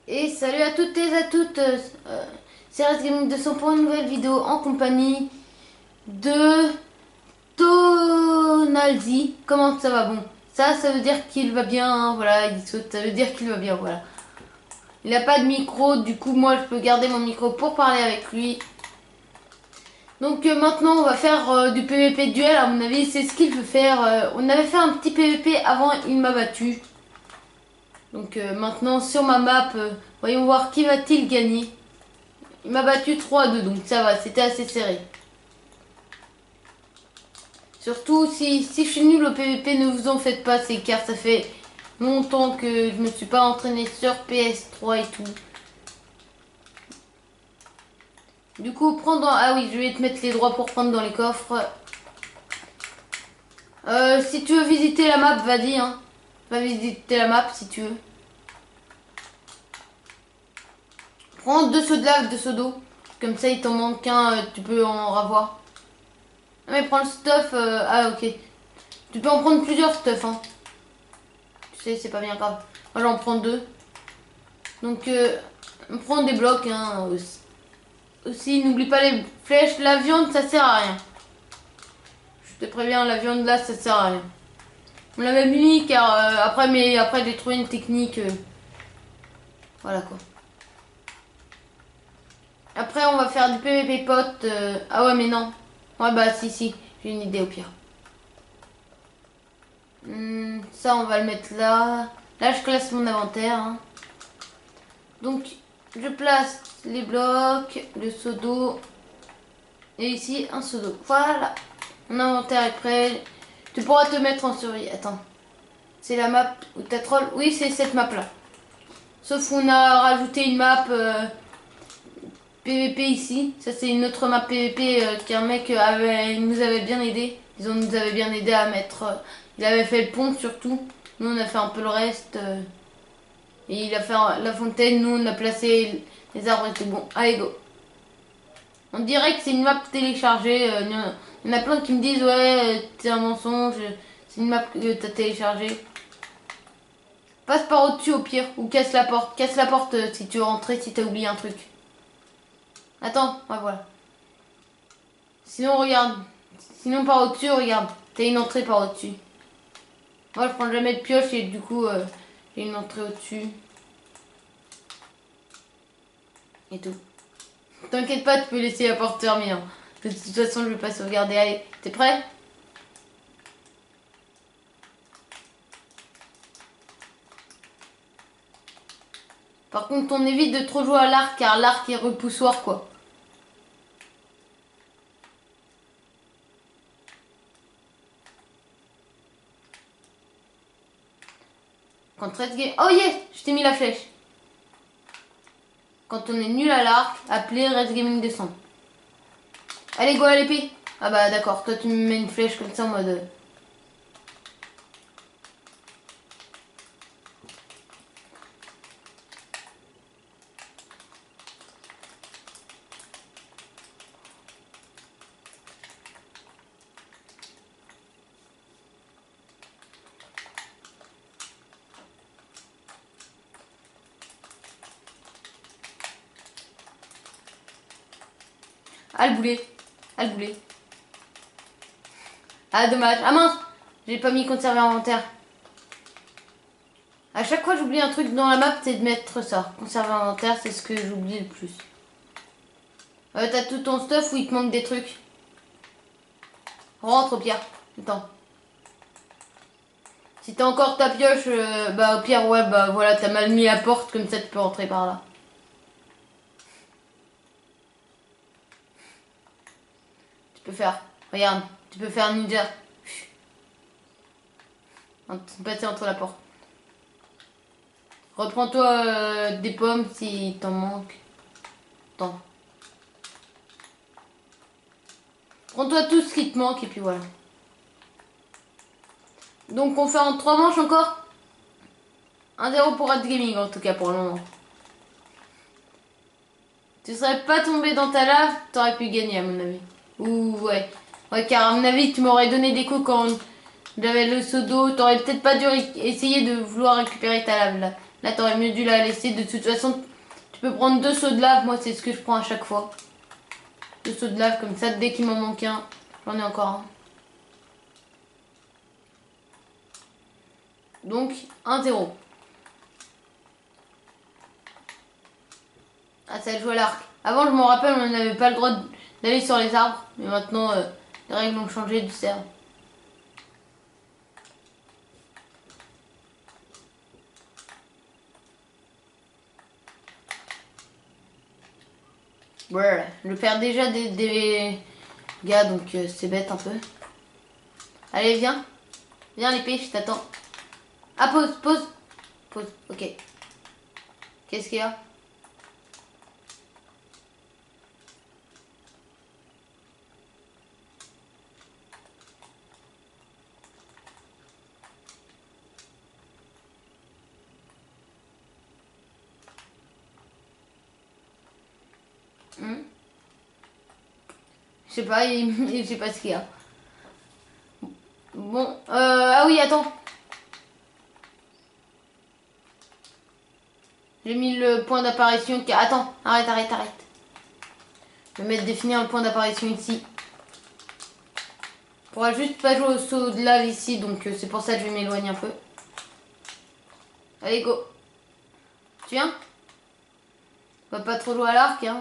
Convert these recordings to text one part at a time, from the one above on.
Et salut à toutes et à toutes, c'est Res Gaming 200 pour une nouvelle vidéo en compagnie de Tonaldi. Comment ça va? Bon, ça veut dire qu'il va bien, hein, voilà, il saute, ça veut dire qu'il va bien, voilà. Il n'a pas de micro, du coup moi je peux garder mon micro pour parler avec lui. Donc maintenant on va faire du PVP duel, à mon avis c'est ce qu'il veut faire. On avait fait un petit PVP avant, il m'a battu. Donc maintenant sur ma map, voyons voir qui va-t-il gagner. Il m'a battu 3-2, donc ça va, c'était assez serré. Surtout si je suis nul au PVP, ne vous en faites pas, c'est car ça fait longtemps que je me suis pas entraîné sur PS3 et tout. Du coup, prends dans... Ah oui, je vais te mettre les droits pour prendre dans les coffres. Si tu veux visiter la map, vas-y, hein. Va visiter la map si tu veux. Prends deux seaux de lave, deux seaux d'eau. Comme ça, il t'en manque un, tu peux en ravoir. Ah, mais prends le stuff. Ah, ok. Tu peux en prendre plusieurs stuff, hein. Tu sais, c'est pas bien grave. Moi, j'en prends deux. Donc, on prend des blocs, hein. Aussi, n'oublie pas les flèches. La viande, ça sert à rien. Je te préviens, la viande là, ça sert à rien. On l'avait mis car après j'ai trouvé une technique. Voilà quoi. Après, on va faire du PVP pot. Ah ouais, mais non. Ouais, bah si, j'ai une idée au pire. Ça, on va le mettre là. Là, je classe mon inventaire, hein. Donc, je place les blocs, le seau d'eau. Et ici, un seau d'eau. Voilà. Mon inventaire est prêt. Tu pourras te mettre en survie. Attends. C'est la map où t'as troll. Oui, c'est cette map là. Sauf qu'on a rajouté une map PVP ici. Ça, c'est une autre map PVP qu'un mec nous avait bien aidé. Ils nous avaient bien aidé à mettre. Il avait fait le pont surtout. Nous, on a fait un peu le reste. Et il a fait la fontaine. Nous, on a placé les arbres et tout. Bon, allez, go. On dirait que c'est une map téléchargée. Il y en a plein qui me disent ouais, c'est un mensonge. C'est une map que t'as téléchargée. Passe par au-dessus au pire. Ou casse la porte. Casse la porte si tu veux rentrer, si t'as oublié un truc. Attends, ouais, voilà. Sinon, regarde. Sinon, par au-dessus, regarde. T'as une entrée par au-dessus. Moi, je prends jamais de pioche et du coup, j'ai une entrée au-dessus. Et tout. T'inquiète pas, tu peux laisser la porte fermée, hein. De toute façon, je vais pas sauvegarder. Allez, t'es prêt? Par contre, on évite de trop jouer à l'arc car l'arc est repoussoir, quoi. Quand Red Game... Oh yes, je t'ai mis la flèche. Quand on est nul à l'arc, appelez Red Gaming descend. Allez, go à l'épée. Ah bah d'accord, toi tu me mets une flèche comme ça en mode... Ah le boulet. Ah le boulet. Ah dommage. Ah mince, j'ai pas mis conserver inventaire. À chaque fois j'oublie un truc dans la map, c'est de mettre ça. Conserver inventaire, c'est ce que j'oublie le plus. T'as tout ton stuff ou il te manque des trucs? Rentre au pire. Attends. Si t'as encore ta pioche, bah au pire, ouais, bah voilà, t'as mal mis la porte, comme ça tu peux rentrer par là. Tu peux faire, regarde, tu peux faire un ninja. Passer entre la porte. Reprends-toi des pommes si t'en manques. Attends. Prends-toi tout ce qui te manque et puis voilà. Donc on fait en 3 manches encore. 1-0 pour Red Gaming en tout cas pour le moment. Tu serais pas tombé dans ta lave, t'aurais pu gagner à mon avis. Ouh ouais. Ouais car à mon avis tu m'aurais donné des coups quand j'avais le seau d'eau. T'aurais peut-être pas dû essayer de vouloir récupérer ta lave là. Là, t'aurais mieux dû la laisser. De toute façon, tu peux prendre 2 seaux de lave. Moi, c'est ce que je prends à chaque fois. 2 seaux de lave comme ça. Dès qu'il m'en manque un, j'en ai encore un. Donc, 1-0. Ah, ça joue à l'arc. Avant, je m'en rappelle, on n'avait pas le droit d'aller sur les arbres. Mais maintenant, les règles ont changé du cerf. Voilà. Je perds déjà des gars, donc c'est bête un peu. Allez, viens. Viens, l'épée, je t'attends. Ah, pause, pause. Pause, ok. Qu'est-ce qu'il y a? Je sais pas, je sais pas ce qu'il y a. Bon, ah oui, attends. J'ai mis le point d'apparition. Attends, arrête, arrête, arrête. Je vais mettre définir le point d'apparition ici. On pourra juste pas jouer au saut de lave ici, donc c'est pour ça que je vais m'éloigner un peu. Allez, go. Tu viens? On va pas trop jouer à l'arc, hein.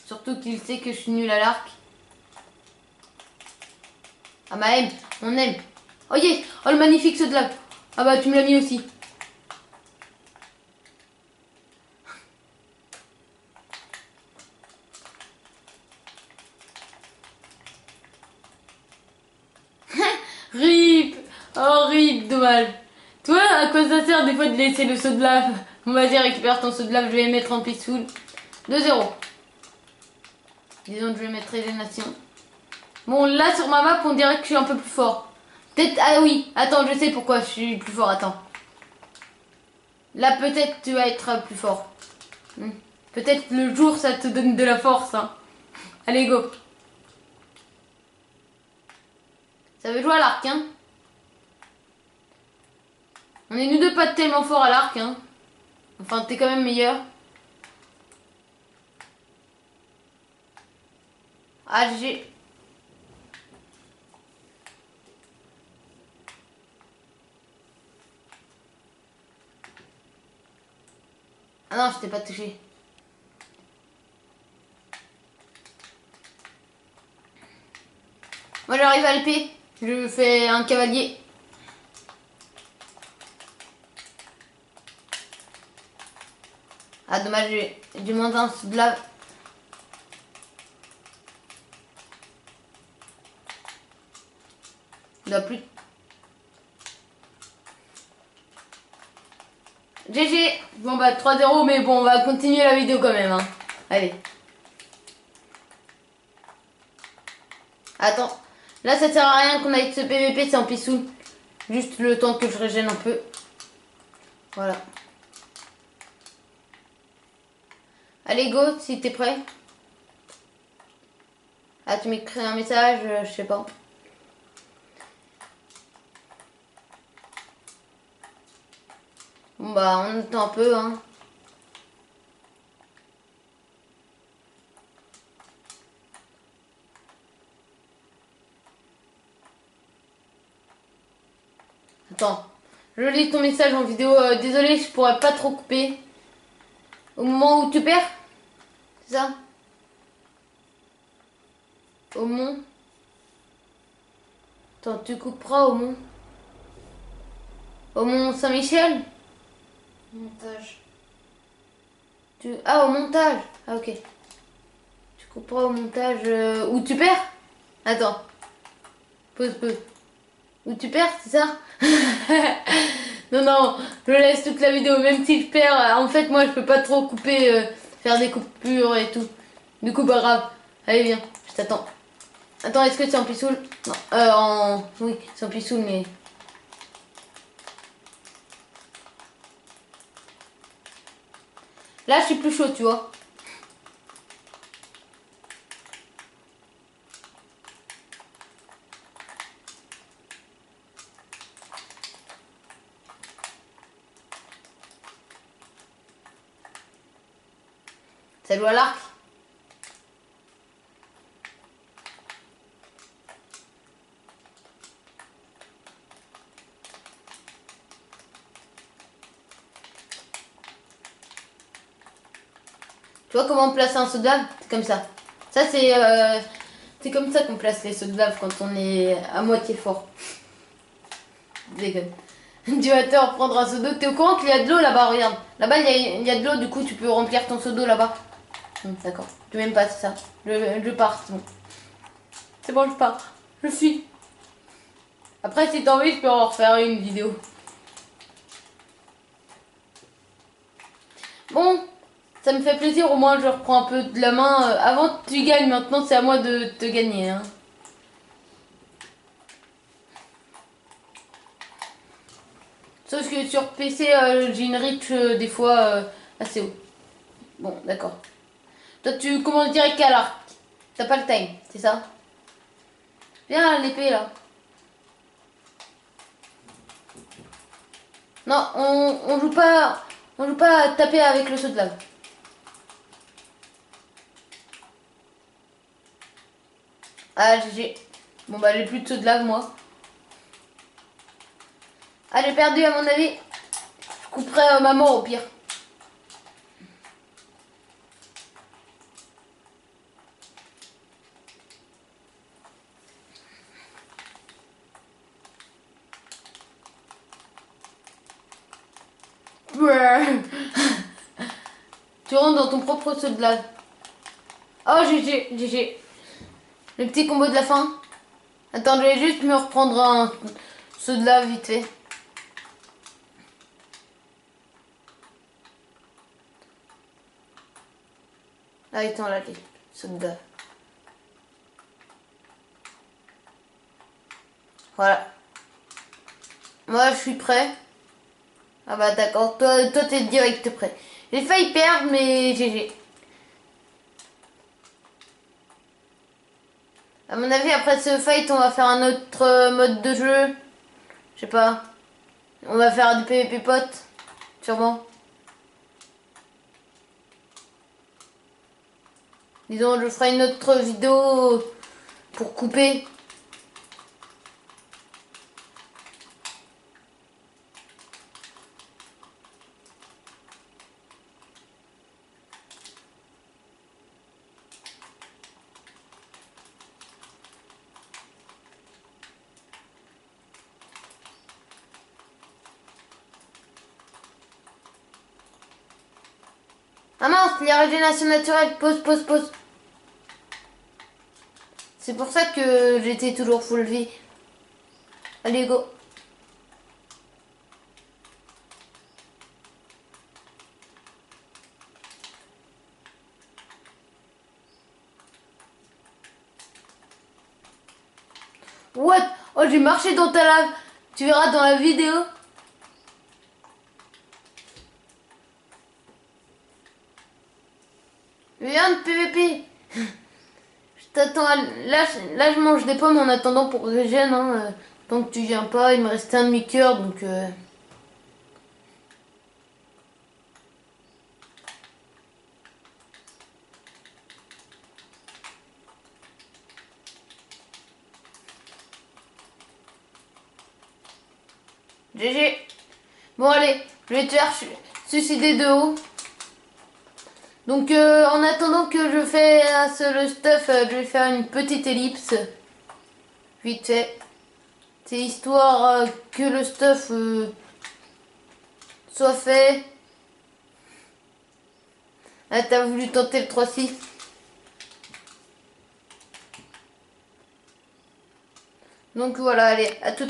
Surtout qu'il sait que je suis nul à l'arc. Ah bah aime, on aime. Oh yeah, oh le magnifique saut de lave. Ah bah tu me l'as mis aussi. RIP. Oh RIP, dommage. Toi, à quoi ça sert des fois de laisser le saut de lave? Bon vas-y, récupère ton saut de lave, je vais mettre en peaceful. 2-0. Disons que je vais mettre régénération. Bon, là sur ma map, on dirait que je suis un peu plus fort. Peut-être. Ah oui, attends, je sais pourquoi je suis plus fort. Attends. Là, peut-être tu vas être plus fort. Peut-être le jour, ça te donne de la force. Hein. Allez, go. Ça veut jouer à l'arc, hein. On est nous deux pas tellement forts à l'arc, hein. Enfin, t'es quand même meilleur. Ah, j'ai. Ah non, je t'ai pas touché. Moi, j'arrive à l'épée. Je fais un cavalier. Ah, dommage, j'ai moins un de lave. Il doit plus. GG. Bon, bah, 3-0, mais bon, on va continuer la vidéo quand même. Hein. Allez. Attends. Là, ça sert à rien qu'on aille ce PVP, c'est en pissou. Juste le temps que je régène un peu. Voilà. Allez, go, si t'es prêt. Ah, tu m'écris un message, je sais pas. Bon, bah, on attend un peu, hein. Attends. Je lis ton message en vidéo. Désolé, je pourrais pas trop couper. Au moment où tu perds? C'est ça? Au mont. Attends, tu couperas au mont. Au mont Saint-Michel? Montage. Ah, au montage. Ah, ok. Tu couperas au montage où tu perds? Attends. Pause, pause. Où tu perds, c'est ça? Non, non, je laisse toute la vidéo. Même si je perds, en fait, moi, je peux pas trop couper, faire des coupures et tout. Du coup, pas grave. Allez, viens, je t'attends. Attends, est-ce que c'est en pissoul? Non, Oui, c'est en pissoul, mais... Là, je suis plus chaud, tu vois. Ça joue à l'arc. Tu vois comment on place un saut de lave? C'est comme ça. Ça, c'est comme ça qu'on place les sauts de lave quand on est à moitié fort. Je déconne. Tu vas te reprendre un seau d'eau. T'es au courant qu'il y a de l'eau là-bas? Regarde. Là-bas, il y a de l'eau, du coup, tu peux remplir ton seau d'eau là-bas. D'accord. Je m'aime pas, c'est ça. Je pars, c'est bon. C'est bon, je pars. Je fuis. Après, si t'as envie, je peux en refaire une vidéo. Bon, ça me fait plaisir, au moins je reprends un peu de la main. Avant, tu gagnes, maintenant c'est à moi de te gagner. Hein. Sauf que sur PC, j'ai une reach des fois assez haut. Bon, d'accord. Toi, tu commences direct à l'arc. T'as pas le time, c'est ça? Viens, l'épée là. Non, on joue pas. On joue pas à taper avec le saut de lave. Ah, GG. Bon, bah, j'ai plus de saut de lave, moi. Ah, j'ai perdu, à mon avis. Je couperai ma mort au pire. Tu rentres dans ton propre saut de lave. Oh, GG, GG. Le petit combo de la fin. Attends, je vais juste me reprendre un saut de lave vite fait. Ah, attends, là, les sauts de lave. Voilà. Moi, je suis prêt. Ah bah d'accord, toi t'es direct prêt. J'ai failli perdre, mais GG. À mon avis, après ce fight, on va faire un autre mode de jeu. Je sais pas. On va faire du PvP pote. Sûrement. Disons, je ferai une autre vidéo pour couper. Ah mince, les régénérations naturelles. Pause, pause, pause. C'est pour ça que j'étais toujours full vie. Allez, go. What? Oh, j'ai marché dans ta lave. Tu verras dans la vidéo. Viens de PVP. Je t'attends. Là, je mange des pommes en attendant pour régène. Hein. Tant que tu viens pas, il me restait un demi-cœur donc. GG. Bon, allez, je vais te faire suicider de haut. Donc, en attendant que je fasse le stuff, je vais faire une petite ellipse. Vite fait. C'est histoire que le stuff soit fait. Ah, t'as voulu tenter le 3-6. Donc voilà, allez, à tout.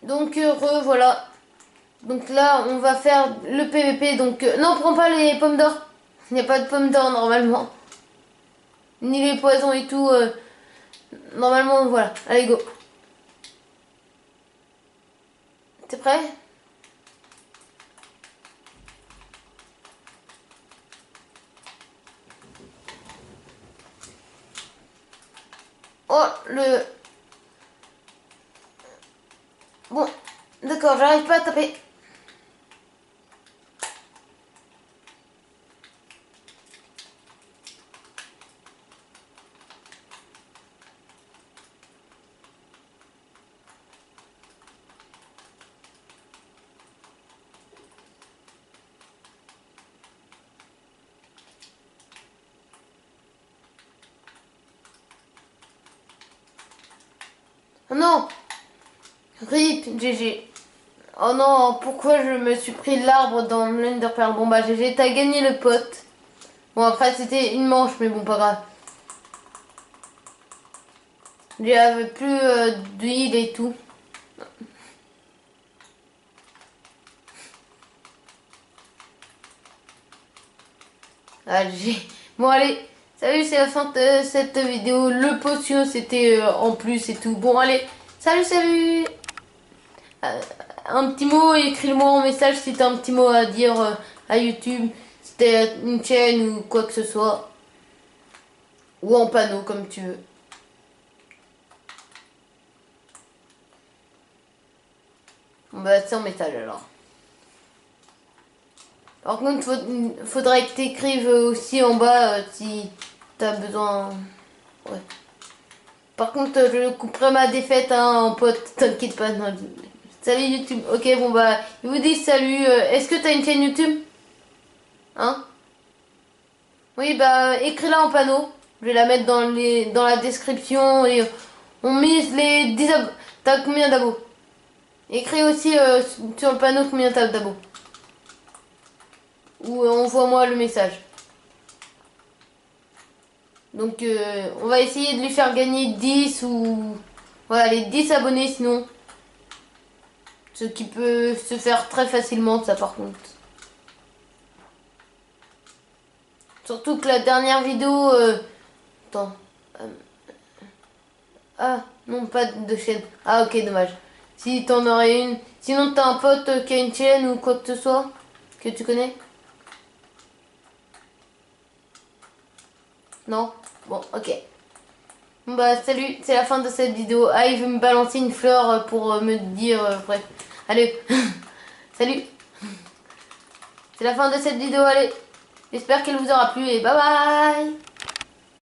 Donc voilà. Donc là, on va faire le PVP. Donc non, prends pas les pommes d'or. Il n'y a pas de pommes d'or normalement. Ni les poisons et tout. Normalement, voilà. Allez, go. T'es prêt? Oh, le... Bon, d'accord, j'arrive pas à taper. Oh non! RIP, GG. Oh non, pourquoi je me suis pris l'arbre dans l'Enderpearl? Bon bah GG, t'as gagné le pote. Bon après c'était une manche, mais bon pas grave. J'avais plus d'huile et tout. Ah, bon allez, salut, c'est la fin de cette vidéo. Le potion c'était en plus et tout. Bon allez, salut, salut. Un petit mot, écris-le-moi en message si t'as un petit mot à dire à YouTube. Si t'as une chaîne ou quoi que ce soit. Ou en panneau comme tu veux. Bon bah c'est en message alors. Par contre, faudrait que t'écrives aussi en bas si t'as besoin. Ouais. Par contre, je couperai ma défaite hein, en pote, t'inquiète pas. Non. Salut YouTube. Ok, bon bah, il vous dit salut. Est-ce que t'as une chaîne YouTube? Hein? Oui, bah, écris-la en panneau. Je vais la mettre dans la description et on mise les 10 abos. T'as combien d'abos? Écris aussi sur le panneau combien t'as d'abos. Ou envoie-moi le message. Donc on va essayer de lui faire gagner 10 ou... Voilà, les 10 abonnés sinon. Ce qui peut se faire très facilement ça par contre. Surtout que la dernière vidéo... Attends. Ah, non, pas de chaîne. Ah ok, dommage. Si t'en aurais une... Sinon t'as un pote qui a une chaîne ou quoi que ce soit que tu connais? Non? Bon, ok. Bon bah salut, c'est la fin de cette vidéo. Ah, il veut me balancer une fleur pour me dire... bref. Allez, salut. C'est la fin de cette vidéo, allez. J'espère qu'elle vous aura plu et bye bye.